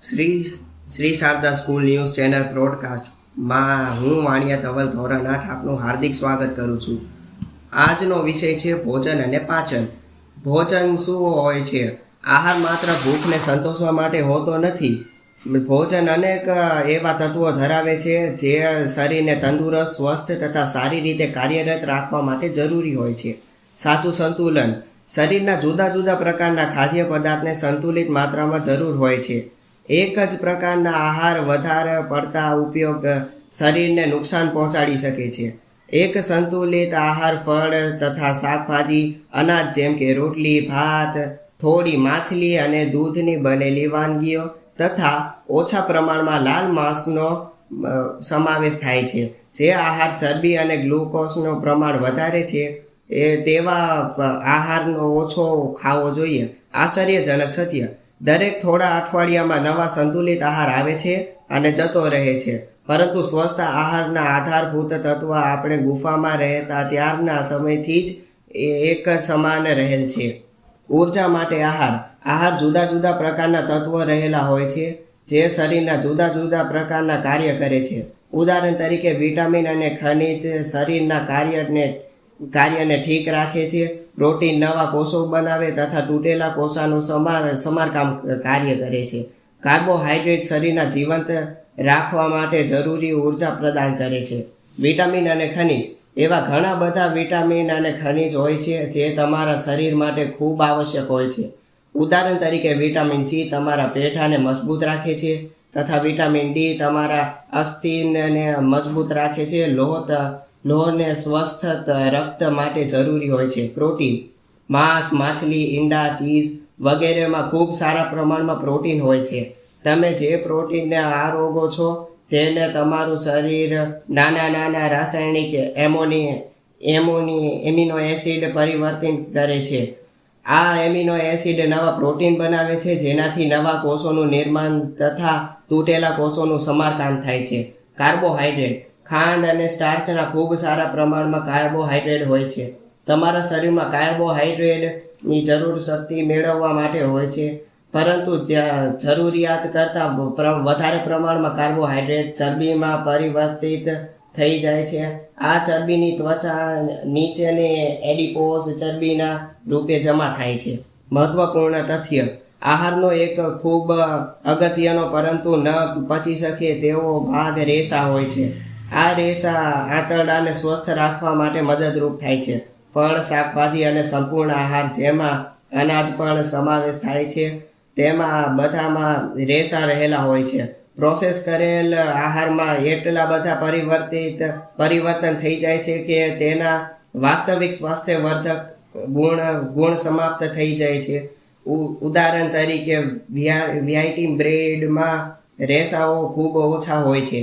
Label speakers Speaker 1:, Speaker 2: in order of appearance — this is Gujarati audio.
Speaker 1: Shri Shri Sharada school news channel બ્રોડકાસ્ટમાં હું વાણિયા ધવલ ધોરણ 8 આપનું હાર્દિક સ્વાગત કરું છું. આજનો વિષય છે ભોજન અને પાચન. ભોજન શું હોય છે? આહાર માત્ર ભૂખને સંતોષવા માટે હોતો નથી. ભોજન અનેક એવા તત્વો ધરાવે છે જે શરીરને તંદુરસ્ત, સ્વસ્થ તથા સારી રીતે કાર્યરત રાખવા માટે જરૂરી હોય છે. સાચું સંતુલન. શરીરના જુદા જુદા પ્રકારના ખાદ્ય પદાર્થને સંતુલિત માત્રામાં જરૂર હોય છે. એક જ પ્રકારના આહાર વધારે પડતા ઉપયોગ શરીરને નુકસાન પહોંચાડી શકે છે. એક સંતુલિત આહાર ફળ તથા શાકભાજી, અનાજ જેમ કે રોટલી, ભાત, થોડી માછલી અને દૂધની બનેલી વાનગીઓ તથા ઓછા પ્રમાણમાં લાલ માંસનો સમાવેશ થાય છે. જે આહાર ચરબી અને ગ્લુકોઝનું પ્રમાણ વધારે છે તેવા આહારનો ઓછો ખાવો જોઈએ. આશ્ચર્યજનક સત્ય: દરેક થોડા અઠવાડિયામાં નવા સંતુલિત આહાર આવે છે અને જતો રહે છે, પરંતુ સ્વસ્થ આહારના આધારભૂત તત્વ આપણે ગુફામાં રહેતા ત્યારના સમયથી જ એક સમાન રહેલ છે. ઉર્જા માટે આહાર જુદા જુદા પ્રકારના તત્વો રહેલા હોય છે જે શરીરના જુદા જુદા પ્રકારના કાર્ય કરે છે. ઉદાહરણ તરીકે વિટામિન અને ખનિજ શરીરના કાર્યને ઠીક રાખે છે. પ્રોટીન નવા કોષો બનાવે તથા તૂટેલા કોષોનું સમારકામ કાર્ય કરે છે. કાર્બોહાઈડ્રેટ શરીરના જીવંત રાખવા માટે જરૂરી ઉર્જા પ્રદાન કરે છે. વિટામિન અને ખનિજ. એવા ઘણા બધા વિટામિન અને ખનિજ હોય છે જે તમારા શરીર માટે ખૂબ આવશ્યક હોય છે. ઉદાહરણ તરીકે વિટામિન સી તમારા પેઢાને મજબૂત રાખે છે તથા વિટામિન ડી તમારા અસ્થિને મજબૂત રાખે છે. લોહને સ્વસ્થ રક્ત માટે જરૂરી હોય છે. પ્રોટીન. માંસ, માછલી, ઈંડા, ચીઝ વગેરેમાં ખૂબ સારા પ્રમાણમાં પ્રોટીન હોય છે. તમે જે પ્રોટીનને આરોગો છો તેને તમારું શરીર નાના રાસાયણિક એમિનો એસિડ પરિવર્તિત કરે છે. આ એમિનો એસિડ નવા પ્રોટીન બનાવે છે, જેનાથી નવા કોષોનું નિર્માણ તથા તૂટેલા કોષોનું સમારકામ થાય છે. કાર્બોહાઈડ્રેટ. ખાંડ અને સ્ટાર્ચના ખૂબ સારા પ્રમાણમાં કાર્બોહાઈડ્રેટ હોય છે. તમારા શરીરમાં કાર્બોહાઈડ્રેટની જરૂર શક્તિ મેળવવા માટે હોય છે, પરંતુ જરૂરિયાત કરતાં વધારે પ્રમાણમાં કાર્બોહાઈડ્રેટ ચરબીમાં પરિવર્તિત થઈ જાય છે. આ ચરબીની ત્વચા નીચેની એડિપોઝ ચરબીના રૂપે જમા થાય છે. મહત્વપૂર્ણ તથ્ય: આહારનો એક ખૂબ અગત્યનો પરંતુ ન પચી શકે તેવો ભાગ રેસા હોય છે. આ રેસા આંતરડાને સ્વસ્થ રાખવા માટે મદદરૂપ થાય છે. ફળ, શાકભાજી અને સંપૂર્ણ આહાર જેમાં અનાજ પણ સમાવેશ થાય છે તેમાં બધામાં રેસા રહેલા હોય છે. પ્રોસેસ કરેલ આહારમાં એટલા બધા પરિવર્તન થઈ જાય છે કે તેના વાસ્તવિક સ્વાસ્થ્યવર્ધક ગુણ સમાપ્ત થઈ જાય છે. ઉદાહરણ તરીકે વ્હાઈટ બ્રેડમાં રેસાઓ ખૂબ ઓછા હોય છે.